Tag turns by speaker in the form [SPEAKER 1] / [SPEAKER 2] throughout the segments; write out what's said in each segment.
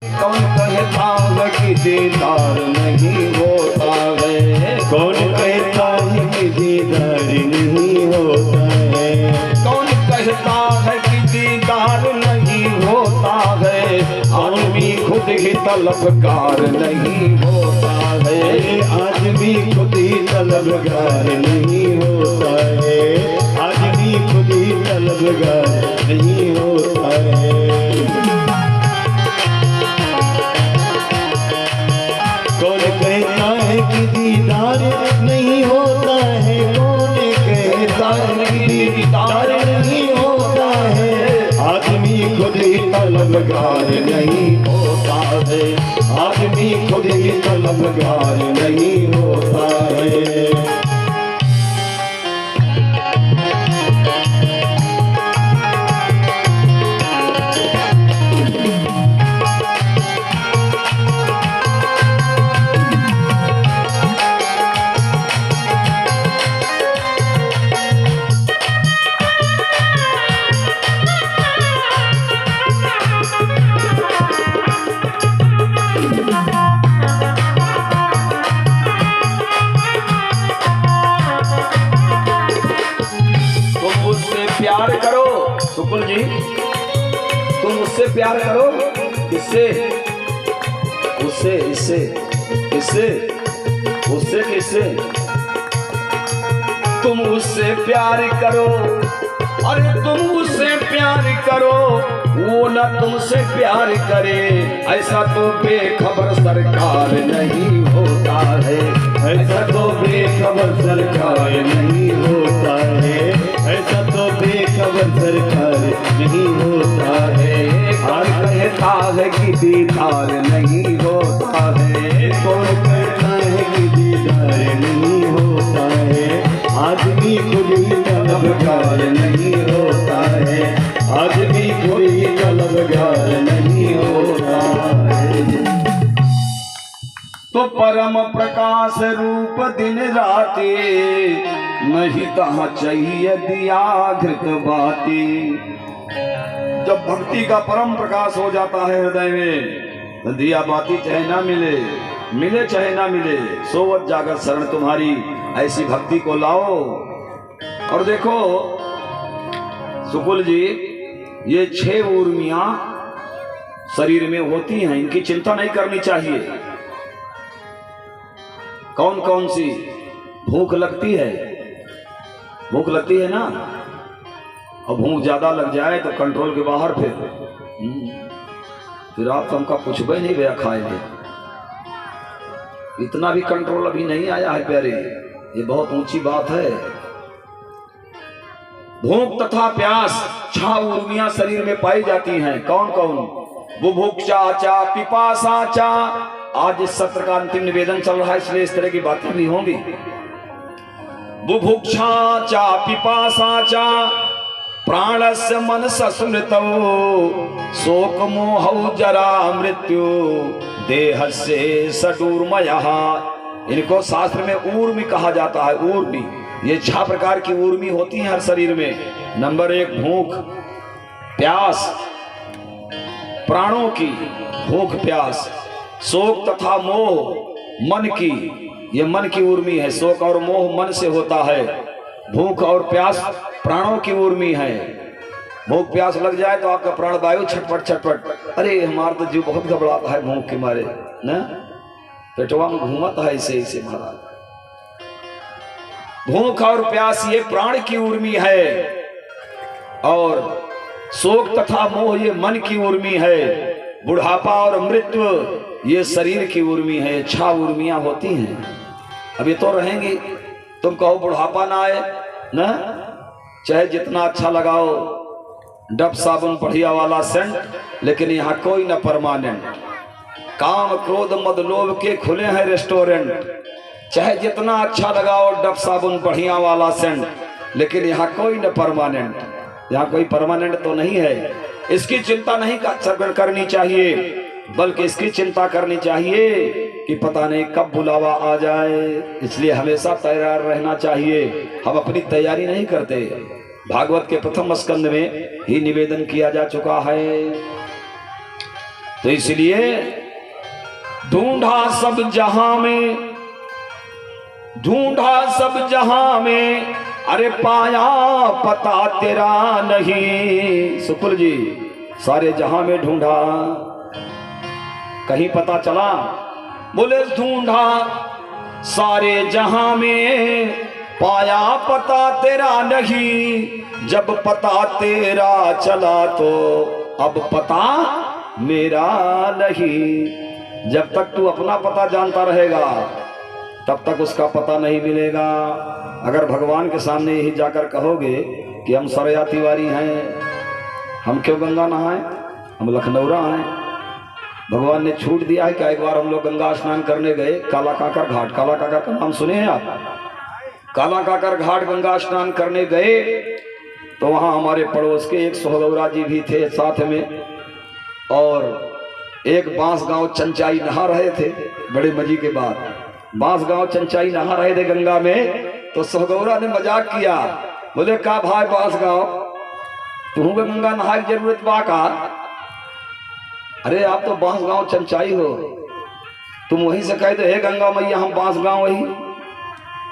[SPEAKER 1] कौन कहता है कि दीदार नहीं होता है,
[SPEAKER 2] कौन कहता है कि दीदार नहीं होता है,
[SPEAKER 1] कौन कहता है कि दीदार नहीं होता है, आदमी खुद ही तलबगार नहीं होता है,
[SPEAKER 2] आदमी खुद ही तलबगार नहीं होता है, आदमी खुद ही तलबगार नहीं होता है। कौन कहता है कि दीदार नहीं होता है, कौन कहता है कि दीदार नहीं होता है,
[SPEAKER 1] आदमी खुद ही तलबगार नहीं होता है, आदमी खुद ही तलबगार नहीं होता है। प्यार करो सुकुल जी, तुम उससे प्यार करो, किससे? उससे, इससे, किससे? उससे, किससे? तुम उससे प्यार करो, अरे तुम उससे प्यार करो, वो न तुमसे प्यार करे, ऐसा तो बेखबर सरकार नहीं होता है,
[SPEAKER 2] ऐसा तो बेखबर सरकार नहीं होता है, ऐसा तो बेखबर सरकार नहीं होता है।
[SPEAKER 1] और कहता है कि दीदार नहीं होता है,
[SPEAKER 2] कौन कहता है कि दीदार नहीं होता है, आदमी खुद ही तलबगार नहीं होता है, आदमी खुद ही तलबगार नहीं होता है।
[SPEAKER 1] तो परम प्रकाश रूप दिन राति, नहीं तहाँ चाहिए दिया घृत बाती। जब भक्ति का परम प्रकाश हो जाता है हृदय में, तो दिया बाती चाहे ना मिले, मिले चाहे ना मिले, सोवत जागत शरण तुम्हारी, ऐसी भक्ति को लाओ। और देखो सुकुल जी, ये 6 ऊर्मियां शरीर में होती हैं, इनकी चिंता नहीं करनी चाहिए। कौन कौन सी? भूख लगती है, भूख लगती है ना, और भूख ज्यादा लग जाए तो कंट्रोल के बाहर फिर आप हमका पूछबे नहीं भैया खाएंगे, इतना भी कंट्रोल अभी नहीं आया है प्यारे, ये बहुत ऊंची बात है। भूख तथा प्यास 6 ऊर्मियां शरीर में पाई जाती हैं। कौन कौन? बुभुक्षा चा पिपासा चा। आज इस सत्र का अंतिम निवेदन चल रहा है, इसलिए इस तरह की बातें भी होंगी। बुभुक्षा चा पिपासा चा प्राणस्य मनस स्मृतौ शोक मोहौ जरा मृत्यु देहस्य षडूर्मयः। इनको शास्त्र में ऊर्मी कहा जाता है। ऊर्मी, ये 6 प्रकार की ऊर्मी होती हैं हर शरीर में। नंबर 1 भूख प्यास, प्राणों की भूख प्यास, शोक तथा मोह मन की, ये मन की ऊर्मी है। शोक और मोह मन से होता है, भूख और प्यास प्राणों की ऊर्मी है। भूख प्यास लग जाए तो आपका प्राण वायु छटपट छटपट, अरे हमारा तो जीव बहुत घबराता है भूख के मारे ना, पेटवा में घूमता है इसे इसे महाराज। भूख और प्यास ये प्राण की ऊर्मी है, और शोक तथा मोह ये मन की ऊर्मी है। बुढ़ापा और मृत्यु ये शरीर की ऊर्मी है। 6 ऊर्मियां होती हैं। अब ये तो रहेंगी, तुम कहो बुढ़ापा ना आए ना, चाहे जितना अच्छा लगाओ डब साबुन बढ़िया वाला सेंट, लेकिन यहाँ कोई ना परमानेंट। काम क्रोध मद लोभ के खुले हैं रेस्टोरेंट, चाहे जितना अच्छा लगाओ डब साबुन बढ़िया वाला सेंट, लेकिन यहाँ कोई ना परमानेंट। यहाँ कोई परमानेंट तो नहीं है। इसकी चिंता नहीं करनी चाहिए, बल्कि इसकी चिंता करनी चाहिए कि पता नहीं कब बुलावा आ जाए, इसलिए हमेशा तैयार रहना चाहिए। हम अपनी तैयारी नहीं करते। भागवत के प्रथम स्कंद में ही निवेदन किया जा चुका है। तो इसलिए ढूंढा सब जहां में, ढूंढा सब जहां में, अरे पाया पता तेरा नहीं। सुकुल जी, सारे जहां में ढूंढा, कहीं पता चला? बोले ढूंढा सारे जहां में, पाया पता तेरा नहीं। जब पता तेरा चला तो अब पता मेरा नहीं। जब तक तू अपना पता जानता रहेगा तब तक उसका पता नहीं मिलेगा। अगर भगवान के सामने यही जाकर कहोगे कि हम सरया तिवारी हैं, हम क्यों गंगा नहाएं, हम लखनऊरा हैं, भगवान ने छूट दिया है। क्या एक बार हम लोग गंगा स्नान करने गए, काला काकर घाट, काला काकर का नाम सुने हैं आप? काला काकर घाट गंगा स्नान करने गए तो वहां हमारे पड़ोस के एक सोहगौरा जी भी थे साथ में, और एक बांस गांव चंचाई नहा रहे थे। बड़े मजे के बाद बांस गांव चंचाई नहा रहे थे गंगा में, तो सोहगौरा ने मजाक किया, बोले का भाई बांस गांव, तुम्हें गंगा नहा की जरूरत बा का? अरे आप तो बांस गांव चंचाई हो, तुम वहीं से कहे तो हे गंगा मैया हम बांस गांव वही,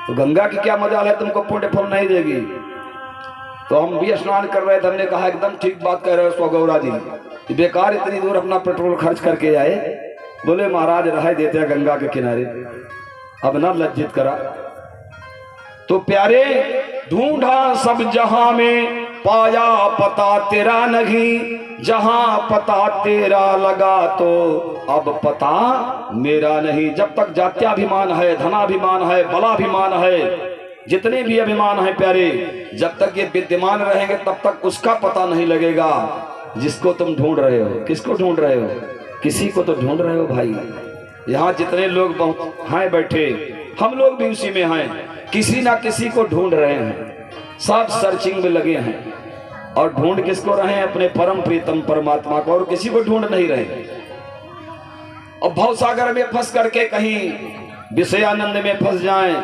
[SPEAKER 1] तो गंगा की क्या मजा है, तुमको पुण्य फल नहीं देगी। तो हम भी स्नान कर रहे थे, हमने कहा एकदम ठीक बात कह रहे हो सोहगौरा जी, बेकार इतनी दूर अपना पेट्रोल खर्च करके आए। बोले महाराज रह देते हैं गंगा के किनारे, अब ना लज्जित करा। तो प्यारे ढूंढा सब जहां में, पाया पता तेरा नहीं। जहां पता तेरा लगा तो अब पता मेरा नहीं। जब तक जात्याभिमान है, धनाभिमान है, बलाभिमान है, जितने भी अभिमान है प्यारे, जब तक ये विद्यमान रहेंगे तब तक उसका पता नहीं लगेगा जिसको तुम ढूंढ रहे हो। किसको ढूंढ रहे हो? किसी को तो ढूंढ रहे हो भाई। यहाँ जितने लोग हैं बैठे, हम लोग भी उसी में हैं, किसी ना किसी को ढूंढ रहे हैं, सब सर्चिंग में लगे हैं। और ढूंढ किसको रहे हैं? अपने परम प्रीतम परमात्मा को, और किसी को ढूंढ नहीं रहे। और भवसागर में फंस करके कहीं विषय आनंद में फंस जाएं,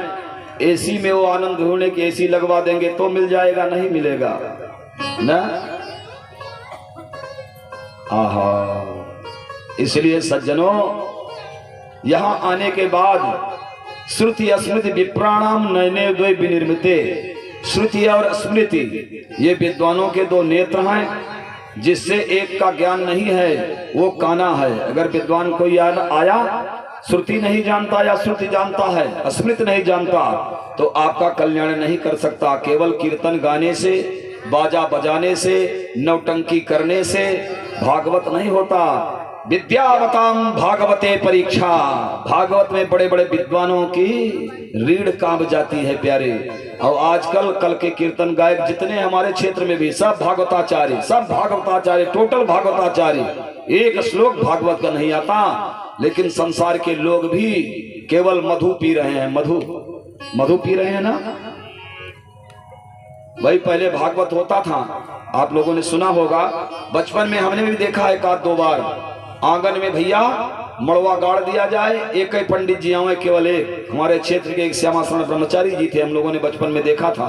[SPEAKER 1] एसी में वो आनंद ढूंढने की एसी लगवा देंगे तो मिल जाएगा, नहीं मिलेगा ना। आहा, इसलिए सज्जनों यहां आने के बाद श्रुति स्मृति विप्राणाम नयने द्वय विनिर्मिते, श्रुति और स्मृति ये विद्वानों के दो नेत्र हैं, जिससे एक का ज्ञान नहीं है वो काना है। अगर विद्वान कोई आया श्रुति नहीं जानता या श्रुति जानता है स्मृति नहीं जानता तो आपका कल्याण नहीं कर सकता। केवल कीर्तन गाने से, बाजा बजाने से, नौटंकी करने से भागवत नहीं होता। विद्यावताम भागवते परीक्षा, भागवत में बड़े बड़े विद्वानों की रीढ़ कांप जाती है प्यारे। और आजकल कल के कीर्तन गायक जितने हमारे क्षेत्र में भी सब भागवताचार्य, सब भागवताचार्य, टोटल भागवताचार्य। एक श्लोक भागवत का नहीं आता, लेकिन संसार के लोग भी केवल मधु पी रहे हैं। मधु पी रहे हैं ना भाई। पहले भागवत होता था, आप लोगों ने सुना होगा, बचपन में हमने भी देखा एक आध दो बार, आंगन में भैया मड़वा गाड़ दिया जाए, एक ही पंडित जी आए, केवल एक। हमारे क्षेत्र के एक श्यामा शरण ब्रह्मचारी जी थे, हम लोगों ने बचपन में देखा था।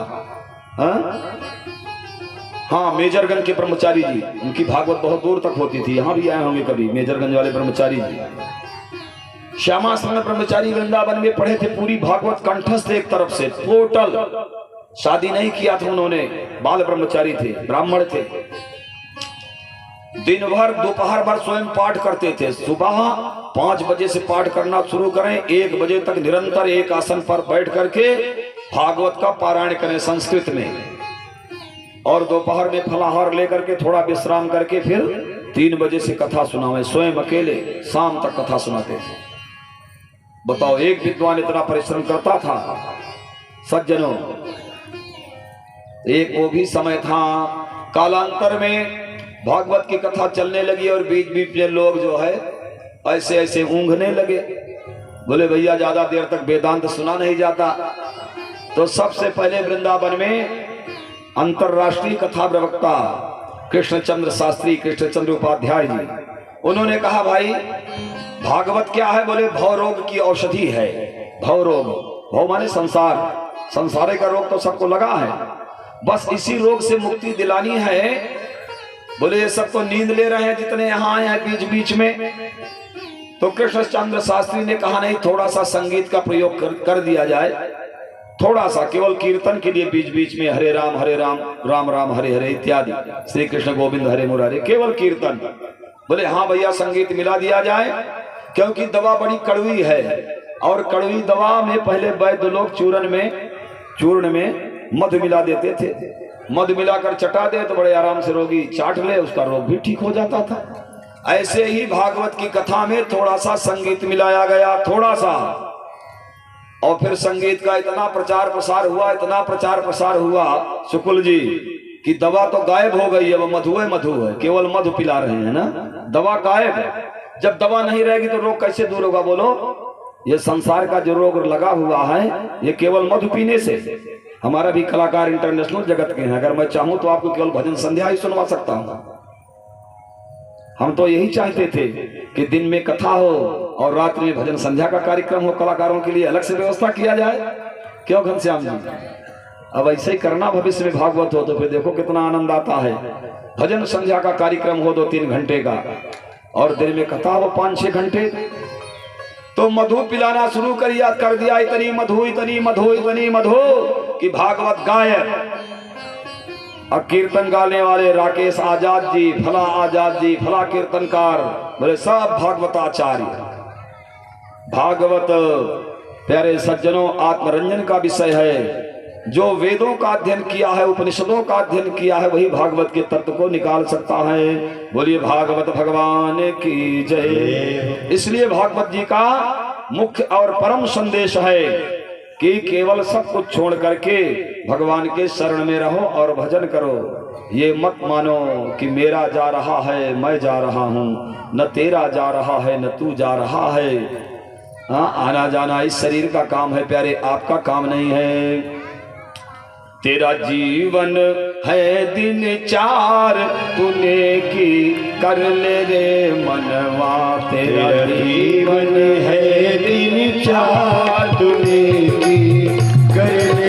[SPEAKER 1] हाँ, मेजरगंज के ब्रह्मचारी जी, उनकी भागवत बहुत दूर तक होती थी। यहाँ भी आए होंगे कभी मेजरगंज वाले ब्रह्मचारी जी। श्यामा शरण ब्रह्मचारी वृंदावन में पढ़े थे, पूरी भागवत कंठस्थ एक तरफ से टोटल। शादी नहीं किया था उन्होंने, बाल ब्रह्मचारी थे, ब्राह्मण थे। दिन भर दोपहर भर स्वयं पाठ करते थे। सुबह 5 बजे से पाठ करना शुरू करें, 1 बजे तक निरंतर एक आसन पर बैठ करके भागवत का पारायण करें संस्कृत में। और दोपहर में फलाहार लेकर के थोड़ा विश्राम करके फिर 3 बजे से कथा सुनावे, स्वयं अकेले शाम तक कथा सुनाते थे। बताओ, एक विद्वान इतना परिश्रम करता था। सज्जनों, एक वो भी समय था, कालांतर में भागवत की कथा चलने लगी और बीच बीच में लोग जो है ऐसे ऐसे ऊँघने लगे। बोले भैया ज्यादा देर तक वेदांत सुना नहीं जाता। तो सबसे पहले वृंदावन में अंतरराष्ट्रीय कथा प्रवक्ता कृष्णचंद्र शास्त्री, कृष्णचंद्र उपाध्याय जी, उन्होंने कहा भाई भागवत क्या है? बोले भव रोग की औषधि है। भव रोग, भव माने संसार, संसारे का रोग तो सबको लगा है, बस इसी रोग से मुक्ति दिलानी है बोले ये सब तो नींद ले रहे हैं जितने यहाँ आए हैं बीच बीच में। तो कृष्णचंद्र शास्त्री ने कहा नहीं, थोड़ा सा संगीत का प्रयोग कर दिया जाए, थोड़ा सा केवल कीर्तन के लिए बीच बीच में हरे राम राम राम हरे हरे इत्यादि, श्री कृष्ण गोविंद हरे मुरारे, केवल कीर्तन। बोले हाँ भैया संगीत मिला दिया जाए, क्योंकि दवा बड़ी कड़वी है और कड़वी दवा में पहले वैद्य लोग चूर्ण में मध मिला देते थे। मध मिलाकर चटा दे तो बड़े आराम से रोगी चाट ले, उसका रोग भी ठीक हो जाता था। ऐसे ही भागवत की कथा में थोड़ा सा संगीत मिलाया गया, थोड़ा सा, और फिर संगीत का इतना प्रचार प्रसार हुआ, इतना प्रचार प्रसार हुआ शुक्ल जी कि दवा तो गायब हो गई। अब मधु है, केवल मधु पिला रहे हैं ना, दवा गायब है। जब दवा नहीं रहेगी तो रोग कैसे दूर होगा बोलो? ये संसार का जो रोग लगा हुआ है ये केवल मधु पीने से। हमारा भी कलाकार इंटरनेशनल जगत के हैं, अगर मैं चाहूं तो आपको केवल भजन संध्या ही सुनवा सकता हूं। हम तो यही चाहते थे कि दिन में कथा हो और रात में भजन संध्या का कार्यक्रम हो, कलाकारों के लिए अलग से व्यवस्था किया जाए। क्यों घनश्याम जी? अब ऐसे ही करना, भविष्य में भागवत हो तो फिर देखो कितना आनंद आता है। भजन संध्या का कार्यक्रम हो 2-3 घंटे का और दिन में कथा हो 5-6 घंटे। तो मधु पिलाना शुरू कर दिया, इतनी मधु कि भागवत गायब। अब कीर्तन गाने वाले राकेश आजाद जी, फला आजाद जी, फला कीर्तनकार, बोले सब भागवताचार्य। भागवत प्यारे सज्जनों आत्मरंजन का विषय है। जो वेदों का अध्ययन किया है, उपनिषदों का अध्ययन किया है, वही भागवत के तत्व को निकाल सकता है। बोलिए भागवत भगवान की जय। इसलिए भागवत जी का मुख्य और परम संदेश है कि केवल सब कुछ छोड़ करके भगवान के शरण में रहो और भजन करो। ये मत मानो कि मेरा जा रहा है, मैं जा रहा हूँ, न तेरा जा रहा है न तू जा रहा है। हाँ, आना जाना इस शरीर का काम है प्यारे, आपका काम नहीं है। तेरा जीवन है दिन 4 तूने की कर ले रे मनवा। तेरा जीवन है दिन 4